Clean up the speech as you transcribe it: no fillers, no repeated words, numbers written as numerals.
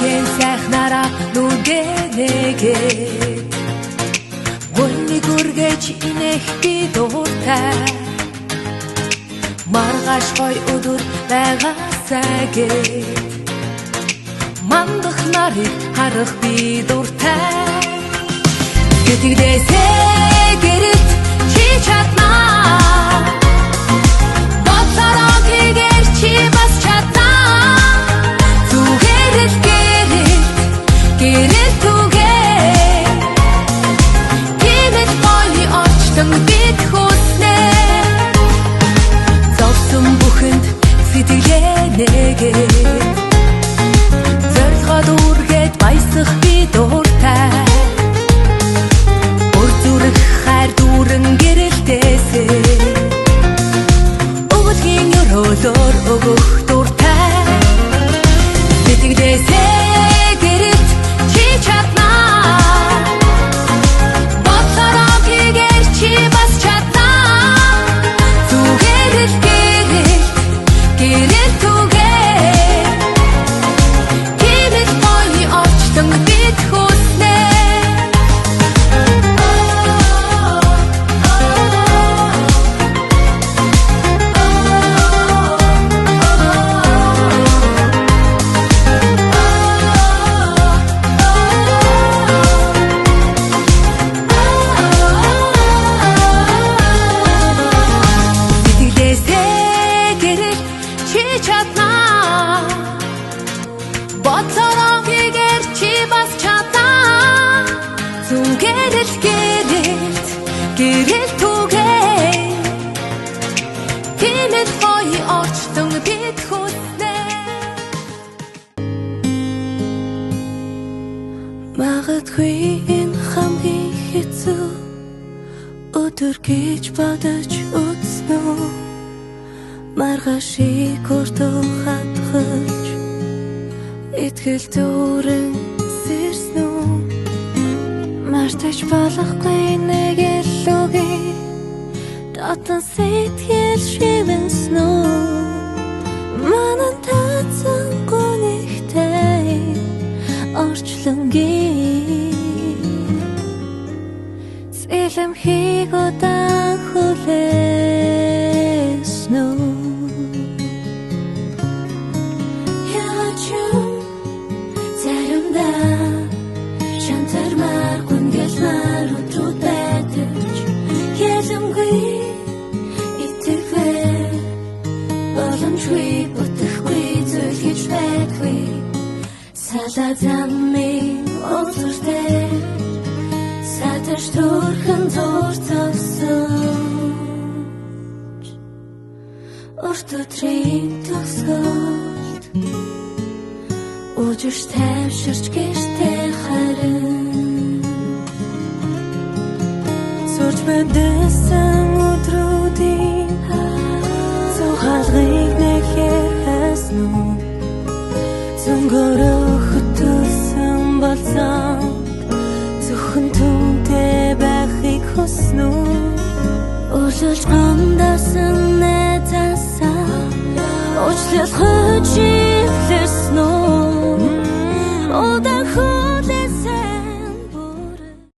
Хэн сайхнараа нүгэнэгээ Гойны гүргэж инэх би дуртай Маргааш гой өдөр байгаасаа гээд Мандах нарыг харах би дуртай Гэтэгдээсээ гэрэлт чи чаднаа Бодлороо хийгээр чи бас чаднаа Зүгээр л гэрэлт түгээ Гинэт гоё очтон бид хүснэ Зовсон бүхэнд сэтгэлээ нэгээд Зорилгоо дүүргээд баясах би дуртай Өр зүрх хайр дүүрэн гэрэлтээсээ Өвөлгийн өрөөлөөр өгөх дуртай Сэтгэлээсээ гэрэлт чи чаднаа Бодлороо хийгээр чи бас чаднаа Зүгээр л гэрэлт түгээ Гинэт гоё очтон бид хүснэ Сэтгэлээсээ гэрэлт чи чаднаа Бодлороо хийгээр чи бас чаднаа Зүгээр л гэрэлт түгээ Гинэт гоё очтон бид хүснэ Магадгүй энэ хамгийн хэцүү өдөр гэж бодож үзнэ Маргаашийг өртөө хатгалж Итгэл дүүрэн сэрсэн үү Мартаж болохгүй нэг илүүгээ Дотн сэтгэл шивэнсэн үү Манан татсан гонигтай Орчлонгийн Цэлэмхийг удаан хүлээсэн үү Салаатамын өвдөртэй Саташ төрхөн зурцавсан Урт өдрийн төгсгөлд Үжиж тайвширч гэртээ харин Сурж мэдсэн өдрүүдийн Цугаалгыг нэгээр хайсан уу Зөнгөрөө хөтөлсөн болсон Зөвхөн түнтэй байхыг хүснэ үү Өрлөж гомдсон найзаасаа Уучлал хүч ихлэрсэн үү Удаан